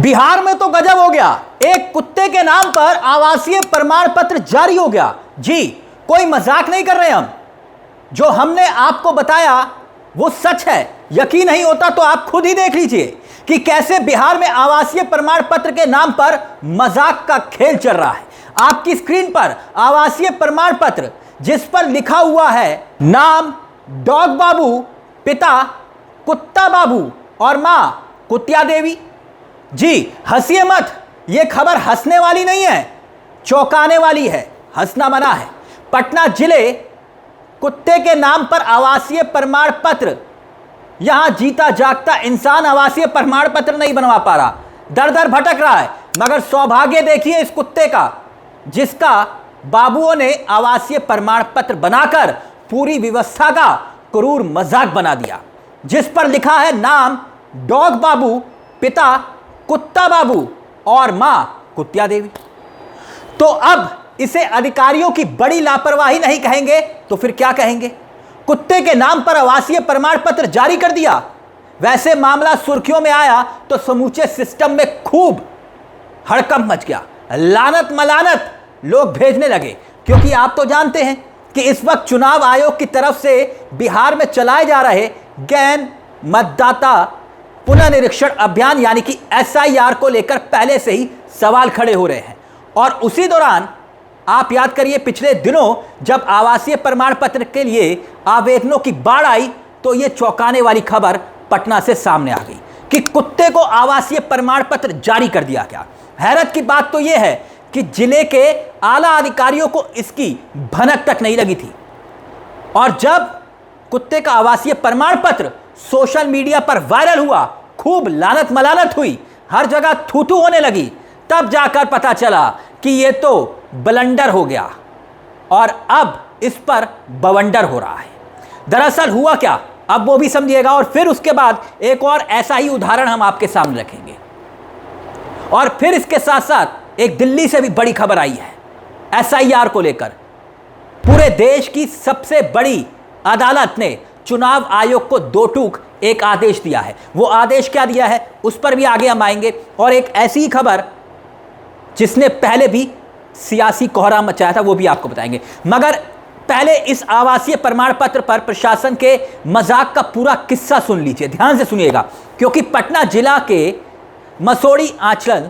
बिहार में तो गजब हो गया। एक कुत्ते के नाम पर आवासीय प्रमाण पत्र जारी हो गया। जी, कोई मजाक नहीं कर रहे हम। जो हमने आपको बताया वो सच है। यकीन नहीं होता तो आप खुद ही देख लीजिए कि कैसे बिहार में आवासीय प्रमाण पत्र के नाम पर मजाक का खेल चल रहा है। आपकी स्क्रीन पर आवासीय प्रमाण पत्र जिस पर लिखा हुआ है नाम डॉग बाबू, पिता कुत्ता बाबू और मां कुतिया देवी। जी, हंसिए मत, यह खबर हंसने वाली नहीं है, चौंकाने वाली है। हंसना मना है। पटना जिले कुत्ते के नाम पर आवासीय प्रमाण पत्र, यहां जीता जागता इंसान आवासीय प्रमाण पत्र नहीं बनवा पा रहा, दर दर भटक रहा है। मगर सौभाग्य देखिए इस कुत्ते का, जिसका बाबुओं ने आवासीय प्रमाण पत्र बनाकर पूरी व्यवस्था का क्रूर मजाक बना दिया, जिस पर लिखा है नाम डॉग बाबू, पिता कुत्ता बाबू और मां कुतिया देवी। तो अब इसे अधिकारियों की बड़ी लापरवाही नहीं कहेंगे तो फिर क्या कहेंगे? कुत्ते के नाम पर आवासीय प्रमाण पत्र जारी कर दिया। वैसे मामला सुर्खियों में आया तो समूचे सिस्टम में खूब हड़कंप मच गया। लानत मलानत लोग भेजने लगे, क्योंकि आप तो जानते हैं कि इस वक्त चुनाव आयोग की तरफ से बिहार में चलाए जा रहे गैन मतदाता पुनर्निरीक्षण अभियान यानी कि SIR को लेकर पहले से ही सवाल खड़े हो रहे हैं। और उसी दौरान आप याद करिए, पिछले दिनों जब आवासीय प्रमाण पत्र के लिए आवेदनों की बाढ़ आई तो यह चौंकाने वाली खबर पटना से सामने आ गई कि कुत्ते को आवासीय प्रमाण पत्र जारी कर दिया गया। हैरत की बात तो यह है कि जिले के आला अधिकारियों को इसकी भनक तक नहीं लगी थी। और जब कुत्ते का आवासीय प्रमाण पत्र सोशल मीडिया पर वायरल हुआ, खूब लानत मलानत हुई, हर जगह थू-थू होने लगी, तब जाकर पता चला कि यह तो ब्लंडर हो गया और अब इस पर बवंडर हो रहा है। दरअसल हुआ क्या, अब वो भी समझिएगा और फिर उसके बाद एक और ऐसा ही उदाहरण हम आपके सामने रखेंगे। और फिर इसके साथ साथ एक दिल्ली से भी बड़ी खबर आई है SIR को लेकर। पूरे देश की सबसे बड़ी अदालत ने चुनाव आयोग को दो टूक एक आदेश दिया है। वो आदेश क्या दिया है उस पर भी आगे हम आएंगे। और एक ऐसी ही खबर जिसने पहले भी सियासी कोहराम मचाया था वो भी आपको बताएंगे। मगर पहले इस आवासीय प्रमाण पत्र पर प्रशासन के मजाक का पूरा किस्सा सुन लीजिए, ध्यान से सुनिएगा, क्योंकि पटना जिला के मसोड़ी आंचल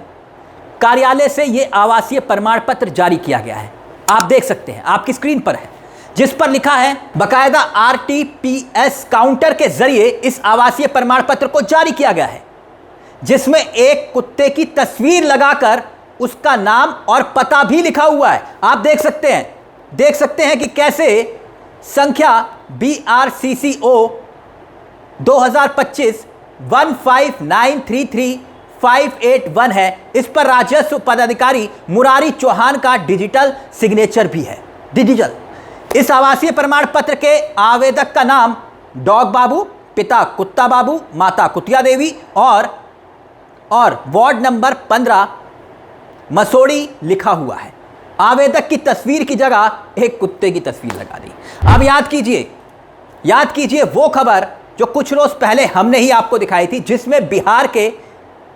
कार्यालय से यह आवासीय प्रमाण पत्र जारी किया गया है। आप देख सकते हैं, आपकी स्क्रीन पर है, जिस पर लिखा है बकायदा RTPS काउंटर के जरिए इस आवासीय प्रमाण पत्र को जारी किया गया है, जिसमें एक कुत्ते की तस्वीर लगाकर उसका नाम और पता भी लिखा हुआ है। आप देख सकते हैं कि कैसे संख्या BRCCO 2025 15933 है। इस पर राजस्व पदाधिकारी मुरारी चौहान का डिजिटल सिग्नेचर भी है। डिजिटल इस आवासीय प्रमाण पत्र के आवेदक का नाम डॉग बाबू, पिता कुत्ता बाबू, माता कुतिया देवी और वार्ड नंबर 15 मसोड़ी लिखा हुआ है। आवेदक की तस्वीर की जगह एक कुत्ते की तस्वीर लगा दी। अब याद कीजिए वो खबर जो कुछ रोज पहले हमने ही आपको दिखाई थी, जिसमें बिहार के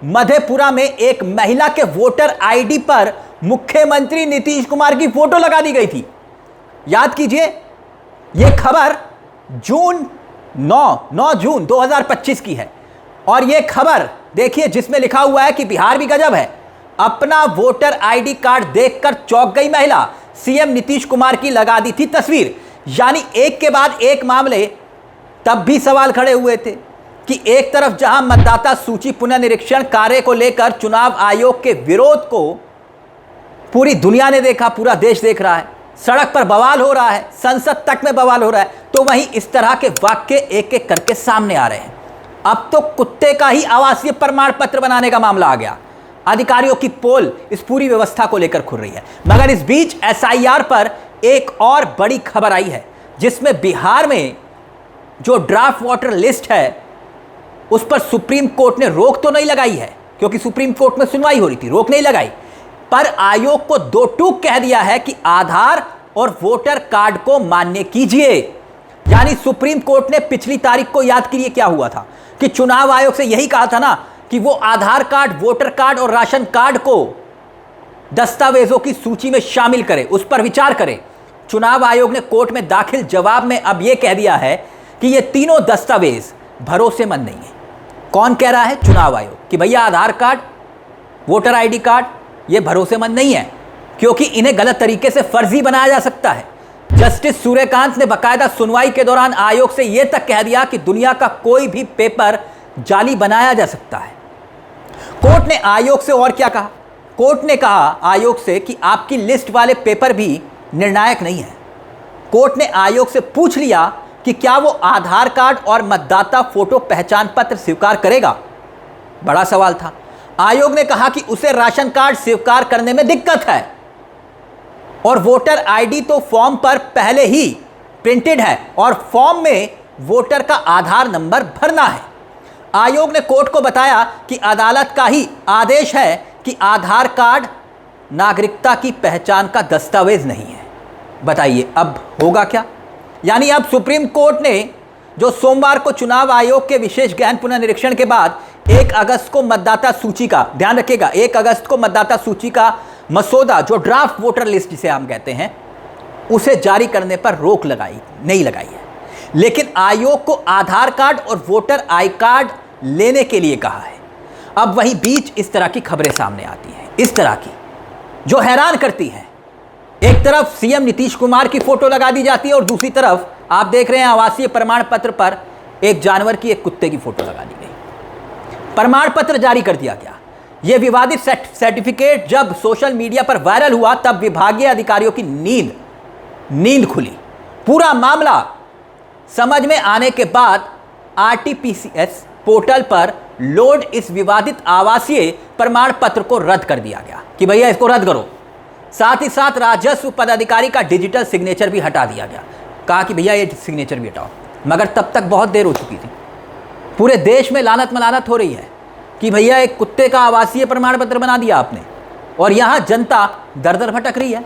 मधेपुरा में एक महिला के वोटर ID पर मुख्यमंत्री नीतीश कुमार की फोटो लगा दी गई थी। याद कीजिए, यह खबर 9 जून 2025 की है। और यह खबर देखिए जिसमें लिखा हुआ है कि बिहार भी गजब है, अपना वोटर ID कार्ड देखकर चौंक गई महिला, CM नीतीश कुमार की लगा दी थी तस्वीर। यानी एक के बाद एक मामले तब भी सवाल खड़े हुए थे कि एक तरफ जहां मतदाता सूची पुनर्निरीक्षण कार्य को लेकर चुनाव आयोग के विरोध को पूरी दुनिया ने देखा, पूरा देश देख रहा है, सड़क पर बवाल हो रहा है, संसद तक में बवाल हो रहा है, तो वहीं इस तरह के वाक्य एक एक करके सामने आ रहे हैं। अब तो कुत्ते का ही आवासीय प्रमाण पत्र बनाने का मामला आ गया। अधिकारियों की पोल इस पूरी व्यवस्था को लेकर खुल रही है। मगर इस बीच SIR पर एक और बड़ी खबर आई है, जिसमें बिहार में जो ड्राफ्ट वोटर लिस्ट है उस पर सुप्रीम कोर्ट ने रोक तो नहीं लगाई है, क्योंकि सुप्रीम कोर्ट में सुनवाई हो रही थी, रोक नहीं लगाई, पर आयोग को दो टूक कह दिया है कि आधार और वोटर कार्ड को मान्य कीजिए। यानी सुप्रीम कोर्ट ने पिछली तारीख को, याद कीजिए क्या हुआ था कि चुनाव आयोग से यही कहा था ना कि वो आधार कार्ड, वोटर कार्ड और राशन कार्ड को दस्तावेजों की सूची में शामिल करे, उस पर विचार करे। चुनाव आयोग ने कोर्ट में दाखिल जवाब में अब यह कह दिया है कि ये तीनों दस्तावेज भरोसेमंद नहीं है। कौन कह रहा है? चुनाव आयोग, कि भैया आधार कार्ड, वोटर आईडी कार्ड ये भरोसेमंद नहीं है, क्योंकि इन्हें गलत तरीके से फर्जी बनाया जा सकता है। जस्टिस सूर्यकांत ने बकायदा सुनवाई के दौरान आयोग से यह तक कह दिया कि दुनिया का कोई भी पेपर जाली बनाया जा सकता है। कोर्ट ने आयोग से और क्या कहा? कोर्ट ने कहा आयोग से कि आपकी लिस्ट वाले पेपर भी निर्णायक नहीं है। कोर्ट ने आयोग से पूछ लिया कि क्या वो आधार कार्ड और मतदाता फोटो पहचान पत्र स्वीकार करेगा। बड़ा सवाल था। आयोग ने कहा कि उसे राशन कार्ड स्वीकार करने में दिक्कत है और वोटर आईडी तो फॉर्म पर पहले ही प्रिंटेड है और फॉर्म में वोटर का आधार नंबर भरना है। आयोग ने कोर्ट को बताया कि अदालत का ही आदेश है कि आधार कार्ड नागरिकता की पहचान का दस्तावेज नहीं है। बताइए अब होगा क्या? यानी अब सुप्रीम कोर्ट ने जो सोमवार को चुनाव आयोग के विशेष गहन पुनर्निरीक्षण के बाद 1 अगस्त को मतदाता सूची का, ध्यान रखिएगा, 1 अगस्त को मतदाता सूची का मसौदा, जो ड्राफ्ट वोटर लिस्ट जिसे हम कहते हैं, उसे जारी करने पर रोक नहीं लगाई है। लेकिन आयोग को आधार कार्ड और वोटर आई कार्ड लेने के लिए कहा है। अब वहीं बीच इस तरह की खबरें सामने आती हैं, इस तरह की, जो हैरान करती हैं। एक तरफ सीएम नीतीश कुमार की फोटो लगा दी जाती है और दूसरी तरफ आप देख रहे हैं आवासीय प्रमाण पत्र पर एक जानवर की, एक कुत्ते की फोटो लगा दी गई। प्रमाण पत्र जारी कर दिया गया। यह विवादित सर्टिफिकेट जब सोशल मीडिया पर वायरल हुआ तब विभागीय अधिकारियों की नींद खुली। पूरा मामला समझ में आने के बाद आरटीपीसीएस पोर्टल पर लोड इस विवादित आवासीय प्रमाण पत्र को रद्द कर दिया गया कि भैया इसको रद्द करो। साथ ही साथ राजस्व पदाधिकारी का डिजिटल सिग्नेचर भी हटा दिया गया। कहा कि भैया ये सिग्नेचर भी हटाओ, मगर तब तक बहुत देर हो चुकी थी। पूरे देश में लानत मलानत हो रही है कि भैया एक कुत्ते का आवासीय प्रमाण पत्र बना दिया आपने, और यहां जनता दर दर भटक रही है।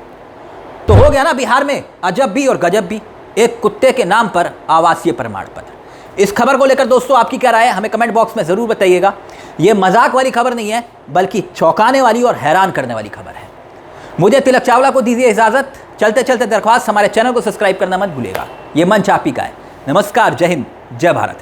तो हो गया ना बिहार में अजब भी और गजब भी, एक कुत्ते के नाम पर आवासीय प्रमाण पत्र। इस खबर को लेकर दोस्तों आपकी क्या राय है, हमें कमेंट बॉक्स में जरूर बताइएगा। यह मजाक वाली खबर नहीं है, बल्कि चौंकाने वाली और हैरान करने वाली खबर है। मुझे तिलक चावला को दीजिए इजाजत। चलते चलते दरख्वास्त, हमारे चैनल को सब्सक्राइब करना मत भूलिएगा। यह मंच आप ही का है। नमस्कार, जय हिंद, जय भारत।